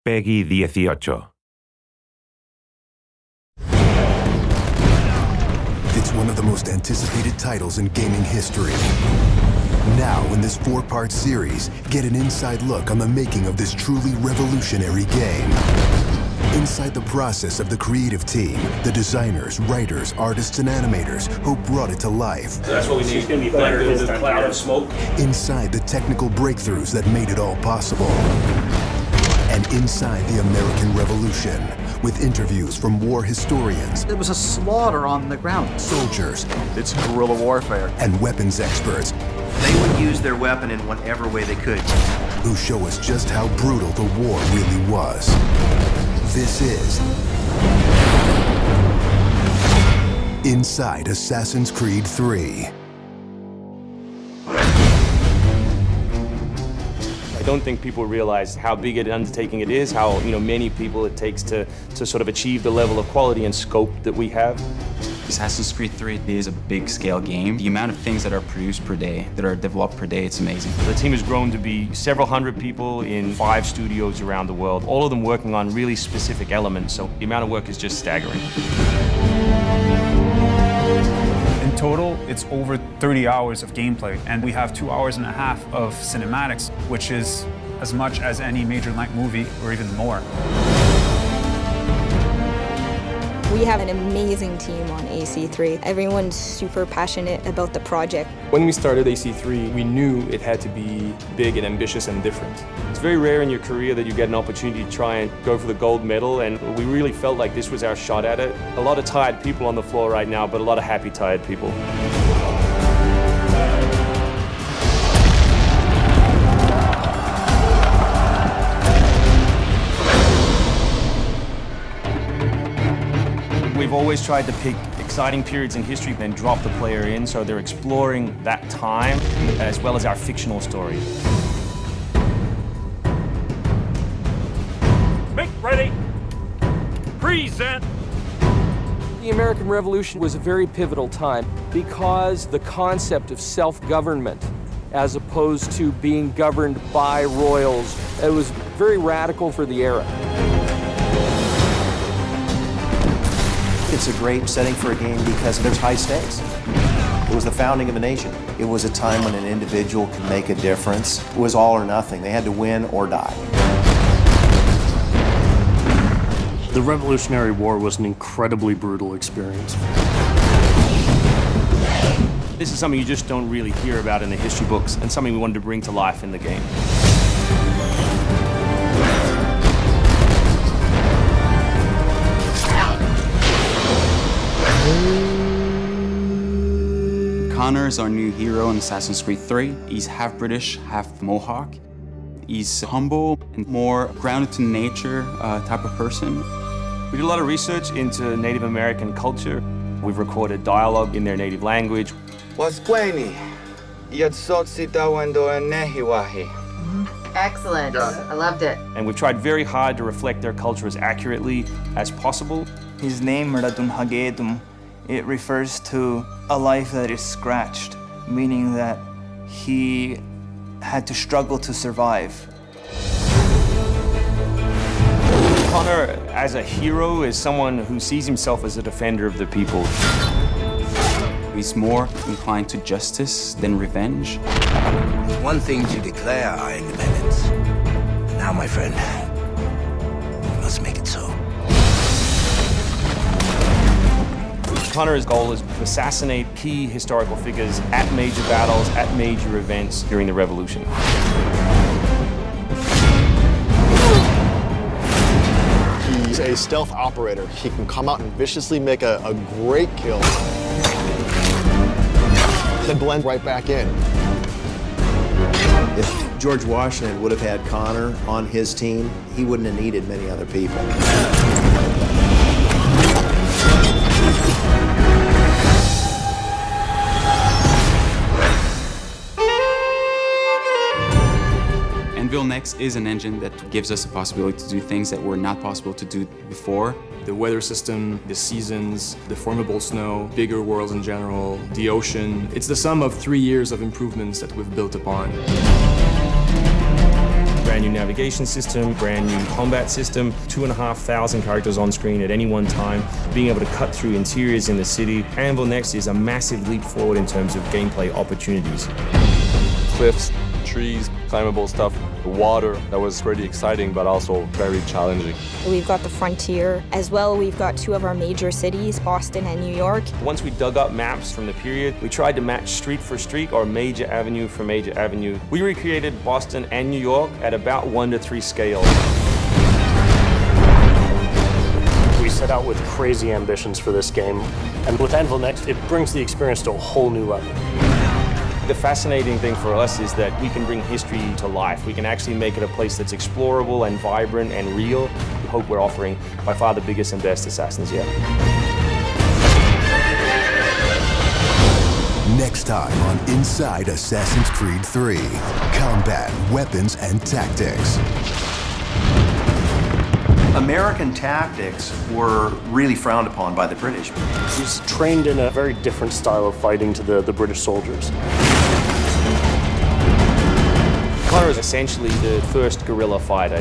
Peggy 18. It's one of the most anticipated titles in gaming history. Now, in this 4-part series, get an inside look on the making of this truly revolutionary game. Inside the process of the creative team, the designers, writers, artists, and animators who brought it to life. So that's what we need. It's going to be better than the cloud of smoke. Inside the technical breakthroughs that made it all possible. And inside the American Revolution, with interviews from war historians. There was a slaughter on the ground. Soldiers. It's guerrilla warfare. And weapons experts. They would use their weapon in whatever way they could. Who show us just how brutal the war really was. This is Inside Assassin's Creed 3. I don't think people realize how big an undertaking it is, how many people it takes to sort of achieve the level of quality and scope that we have. Assassin's Creed 3 is a big-scale game. The amount of things that are produced per day, that are developed per day, it's amazing. The team has grown to be several hundred people in 5 studios around the world, all of them working on really specific elements, so the amount of work is just staggering. In total, it's over 30 hours of gameplay, and we have 2.5 hours of cinematics, which is as much as any major-length movie, or even more. We have an amazing team on ACIII. Everyone's super passionate about the project. When we started ACIII, we knew it had to be big and ambitious and different. It's very rare in your career that you get an opportunity to try and go for the gold medal, and we really felt like this was our shot at it. A lot of tired people on the floor right now, but a lot of happy, tired people. We've always tried to pick exciting periods in history, then drop the player in, so they're exploring that time as well as our fictional story. Make ready. Present. The American Revolution was a very pivotal time because the concept of self-government, as opposed to being governed by royals, it was very radical for the era. It's a great setting for a game because there's high stakes. It was the founding of a nation. It was a time when an individual could make a difference. It was all or nothing. They had to win or die. The Revolutionary War was an incredibly brutal experience. This is something you just don't really hear about in the history books, and something we wanted to bring to life in the game. Connor is our new hero in Assassin's Creed 3. He's half British, half Mohawk. He's humble and more grounded to nature type of person. We did a lot of research into Native American culture. We've recorded dialogue in their native language. Excellent. I loved it. And we've tried very hard to reflect their culture as accurately as possible. His name, it refers to a life that is scratched, meaning that he had to struggle to survive. Connor, as a hero, is someone who sees himself as a defender of the people. He's more inclined to justice than revenge. One thing to declare our independence. Now, my friend, we must make it so. Connor's goal is to assassinate key historical figures at major battles, at major events during the Revolution. He's a stealth operator. He can come out and viciously make a great kill, then blend right back in. If George Washington would have had Connor on his team, he wouldn't have needed many other people. Anvil Next is an engine that gives us the possibility to do things that were not possible to do before. The weather system, the seasons, the formable snow, bigger worlds in general, the ocean. It's the sum of 3 years of improvements that we've built upon. We're brand new navigation system, brand new combat system, 2,500 characters on screen at any one time, being able to cut through interiors in the city. Anvil Next is a massive leap forward in terms of gameplay opportunities. Cliffs, trees, climbable stuff, the water, that was pretty exciting but also very challenging. We've got the frontier. As well, we've got two of our major cities, Boston and New York. Once we dug up maps from the period, we tried to match street for street or major avenue for major avenue. We recreated Boston and New York at about 1:3 scale. We set out with crazy ambitions for this game, and with Anvil Next, it brings the experience to a whole new level. The fascinating thing for us is that we can bring history to life. We can actually make it a place that's explorable and vibrant and real. We hope we're offering by far the biggest and best Assassins yet. Next time on Inside Assassin's Creed 3, Combat, Weapons, and Tactics. American tactics were really frowned upon by the British. He's trained in a very different style of fighting to the British soldiers. Connor is essentially the first guerrilla fighter.